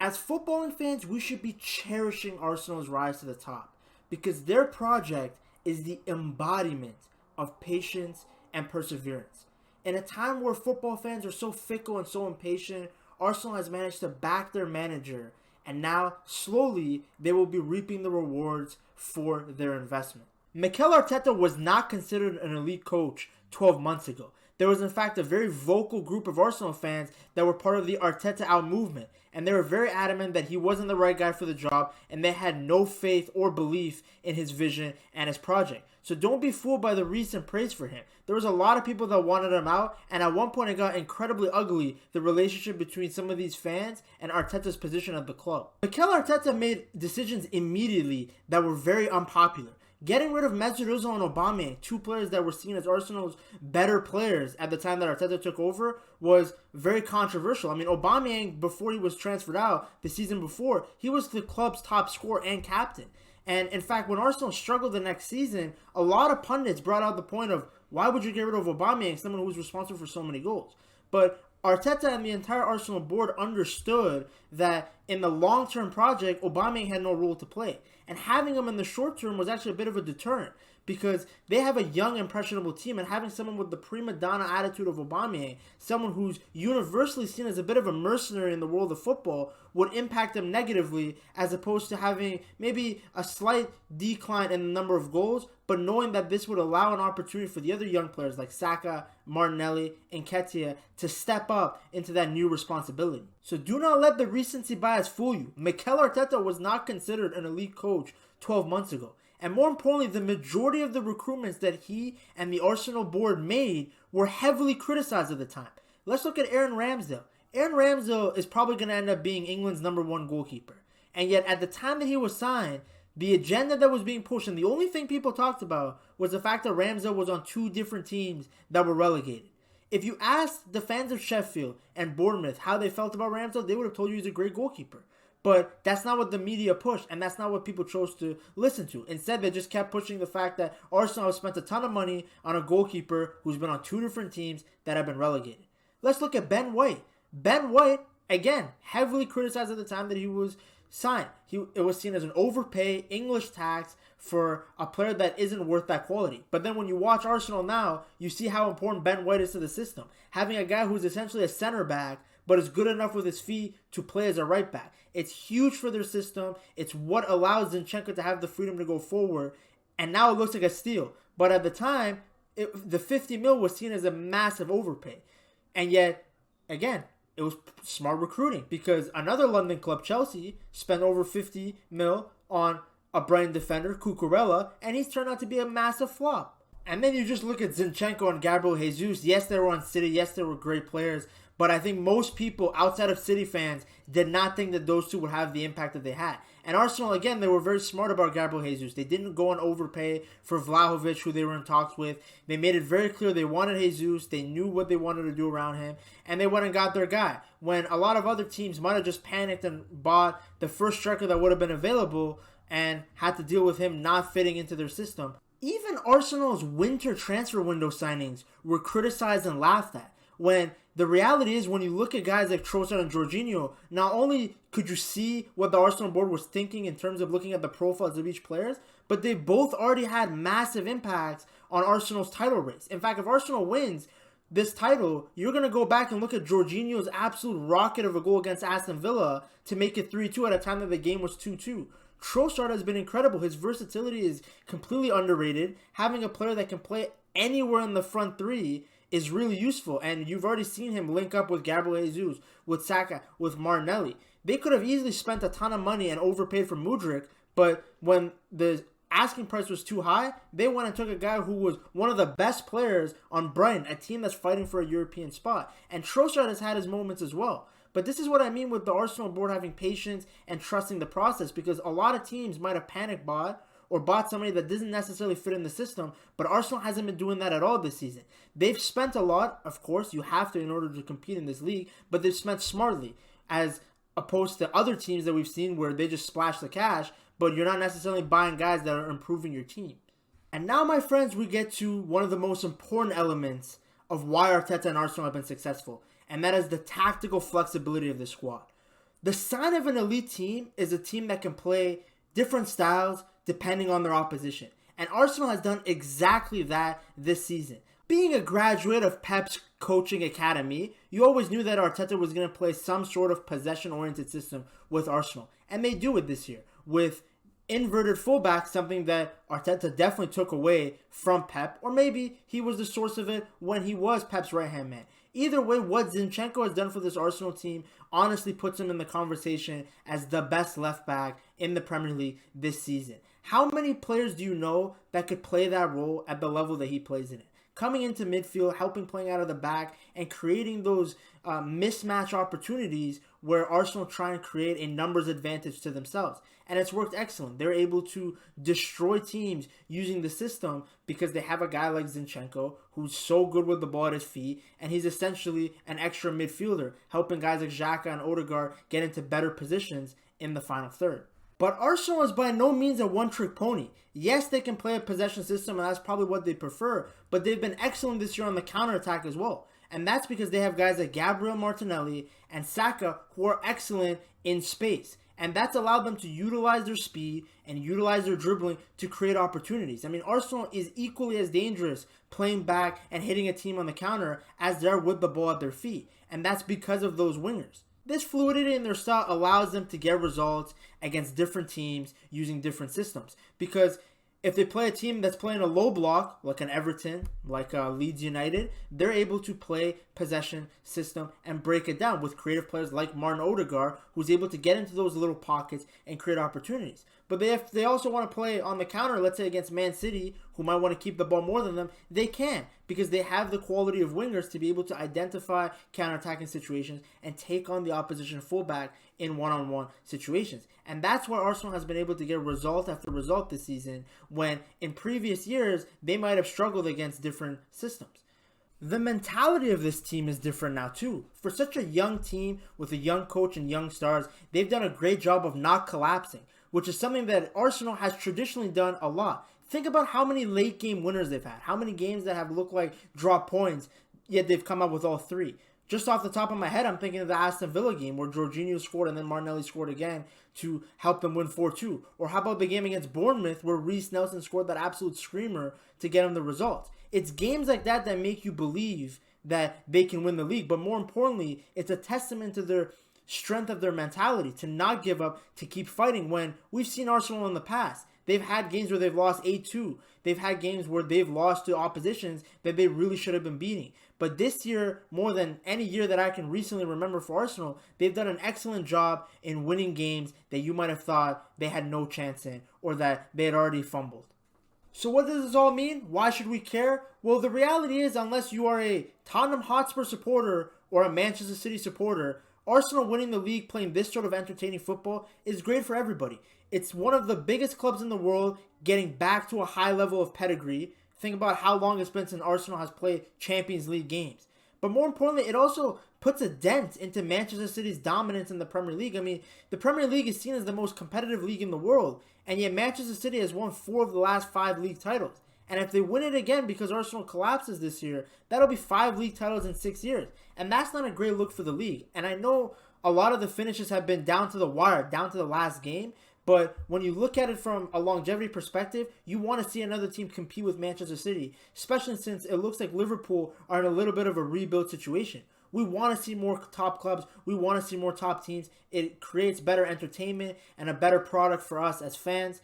As footballing fans, we should be cherishing Arsenal's rise to the top because their project is the embodiment of patience and perseverance. In a time where football fans are so fickle and so impatient, Arsenal has managed to back their manager, and now, slowly, they will be reaping the rewards for their investment. Mikel Artete was not considered an elite coach 12 months ago. There was in fact a very vocal group of Arsenal fans that were part of the Artete out movement, and they were very adamant that he wasn't the right guy for the job, and they had no faith or belief in his vision and his project. So don't be fooled by the recent praise for him. There was a lot of people that wanted him out, and at one point it got incredibly ugly, the relationship between some of these fans and Arteta's position at the club. Mikel Arteta made decisions immediately that were very unpopular. Getting rid of Mesut Ozil and Aubameyang, two players that were seen as Arsenal's better players at the time that Arteta took over, was very controversial. I mean, Aubameyang, before he was transferred out the season before, he was the club's top scorer and captain. And in fact, when Arsenal struggled the next season, a lot of pundits brought out the point of, why would you get rid of Aubameyang, someone who was responsible for so many goals? But Arteta and the entire Arsenal board understood that in the long-term project, Aubameyang had no role to play. And having him in the short term was actually a bit of a deterrent because they have a young, impressionable team, and having someone with the prima donna attitude of Aubameyang, someone who's universally seen as a bit of a mercenary in the world of football, would impact them negatively as opposed to having maybe a slight decline in the number of goals, but knowing that this would allow an opportunity for the other young players like Saka, Martinelli, and Nketiah to step up into that new responsibility. So do not let the recency bias fool you. Mikel Arteta was not considered an elite coach 12 months ago. And more importantly, the majority of the recruitments that he and the Arsenal board made were heavily criticized at the time. Let's look at Aaron Ramsdale. Aaron Ramsdale is probably going to end up being England's #1 goalkeeper. And yet at the time that he was signed, the agenda that was being pushed, and the only thing people talked about, was the fact that Ramsdale was on two different teams that were relegated. If you asked the fans of Sheffield and Bournemouth how they felt about Ramsdale, they would have told you he's a great goalkeeper. But that's not what the media pushed, and that's not what people chose to listen to. Instead, they just kept pushing the fact that Arsenal has spent a ton of money on a goalkeeper who's been on two different teams that have been relegated. Let's look at Ben White. Ben White, again, heavily criticized at the time that he was signed. It was seen as an overpay, English tax for a player that isn't worth that quality. But then when you watch Arsenal now, you see how important Ben White is to the system. Having a guy who's essentially a center back, but is good enough with his feet to play as a right back. It's huge for their system. It's what allows Zinchenko to have the freedom to go forward. And now it looks like a steal. But at the time, the 50 mil was seen as a massive overpay. And yet, again, it was smart recruiting because another London club, Chelsea, spent over 50 mil on a Brighton defender, Cucurella, and he's turned out to be a massive flop. And then you just look at Zinchenko and Gabriel Jesus. Yes, they were on City. Yes, they were great players. But I think most people outside of City fans did not think that those two would have the impact that they had. And Arsenal, again, they were very smart about Gabriel Jesus. They didn't go and overpay for Vlahovic, who they were in talks with. They made it very clear they wanted Jesus. They knew what they wanted to do around him. And they went and got their guy. When a lot of other teams might have just panicked and bought the first striker that would have been available and had to deal with him not fitting into their system. Even Arsenal's winter transfer window signings were criticized and laughed at. When the reality is, when you look at guys like Trossard and Jorginho, not only could you see what the Arsenal board was thinking in terms of looking at the profiles of each player, but they both already had massive impacts on Arsenal's title race. In fact, if Arsenal wins this title, you're going to go back and look at Jorginho's absolute rocket of a goal against Aston Villa to make it 3-2 at a time that the game was 2-2. Trossard has been incredible. His versatility is completely underrated. Having a player that can play anywhere in the front three is really useful, and you've already seen him link up with Gabriel Jesus, with Saka, with Martinelli. They could have easily spent a ton of money and overpaid for Mudryk, but when the asking price was too high, they went and took a guy who was one of the best players on Brighton, a team that's fighting for a European spot. And Trossard has had his moments as well. But this is what I mean with the Arsenal board having patience and trusting the process, because a lot of teams might have panic bought or bought somebody that doesn't necessarily fit in the system, but Arsenal hasn't been doing that at all this season. They've spent a lot, of course, you have to in order to compete in this league, but they've spent smartly, as opposed to other teams that we've seen where they just splash the cash, but you're not necessarily buying guys that are improving your team. And now, my friends, we get to one of the most important elements of why Arteta and Arsenal have been successful, and that is the tactical flexibility of this squad. The sign of an elite team is a team that can play different styles depending on their opposition. And Arsenal has done exactly that this season. Being a graduate of Pep's coaching academy, you always knew that Artete was going to play some sort of possession-oriented system with Arsenal. And they do it this year with inverted fullback, something that Arteta definitely took away from Pep, or maybe he was the source of it when he was Pep's right-hand man. Either way, what Zinchenko has done for this Arsenal team honestly puts him in the conversation as the best left back in the Premier League this season. How many players do you know that could play that role at the level that he plays in it? Coming into midfield, helping playing out of the back, and creating those mismatch opportunities where Arsenal try and create a numbers advantage to themselves. And it's worked excellent. They're able to destroy teams using the system because they have a guy like Zinchenko who's so good with the ball at his feet, and he's essentially an extra midfielder, helping guys like Xhaka and Odegaard get into better positions in the final third. But Arsenal is by no means a one-trick pony. Yes, they can play a possession system, and that's probably what they prefer, but they've been excellent this year on the counter-attack as well. And that's because they have guys like Gabriel Martinelli and Saka who are excellent in space. And that's allowed them to utilize their speed and utilize their dribbling to create opportunities. I mean, Arsenal is equally as dangerous playing back and hitting a team on the counter as they're with the ball at their feet. And that's because of those wingers. This fluidity in their style allows them to get results against different teams using different systems. Because if they play a team that's playing a low block, like an Everton, like Leeds United, they're able to play possession system and break it down with creative players like Martin Odegaard, who's able to get into those little pockets and create opportunities. But if they also want to play on the counter, let's say against Man City, who might want to keep the ball more than them, they can, because they have the quality of wingers to be able to identify counterattacking situations and take on the opposition fullback in one-on-one situations. And that's why Arsenal has been able to get result after result this season, when in previous years they might have struggled against different systems. The mentality of this team is different now too. For such a young team with a young coach and young stars, they've done a great job of not collapsing, which is something that Arsenal has traditionally done a lot. Think about how many late game winners they've had, how many games that have looked like drop points, yet they've come up with all three. Just off the top of my head, I'm thinking of the Aston Villa game where Jorginho scored and then Martinelli scored again to help them win 4-2. Or how about the game against Bournemouth where Reece Nelson scored that absolute screamer to get them the results? It's games like that that make you believe that they can win the league. But more importantly, it's a testament to their strength of their mentality to not give up, to keep fighting, when we've seen Arsenal in the past. They've had games where they've lost 8-2. They've had games where they've lost to oppositions that they really should have been beating. But this year, more than any year that I can recently remember for Arsenal, they've done an excellent job in winning games that you might have thought they had no chance in, or that they had already fumbled. So what does this all mean? Why should we care? Well, the reality is, unless you are a Tottenham Hotspur supporter or a Manchester City supporter, Arsenal winning the league playing this sort of entertaining football is great for everybody. It's one of the biggest clubs in the world getting back to a high level of pedigree. Think about how long it's been since Arsenal has played Champions League games. But more importantly, it also puts a dent into Manchester City's dominance in the Premier League. I mean, the Premier League is seen as the most competitive league in the world, and yet Manchester City has won 4 of the last 5 league titles. And if they win it again because Arsenal collapses this year, that'll be 5 league titles in 6 years. And that's not a great look for the league. And I know a lot of the finishes have been down to the wire, down to the last game. But when you look at it from a longevity perspective, you want to see another team compete with Manchester City, especially since it looks like Liverpool are in a little bit of a rebuild situation. We want to see more top clubs. We want to see more top teams. It creates better entertainment and a better product for us as fans.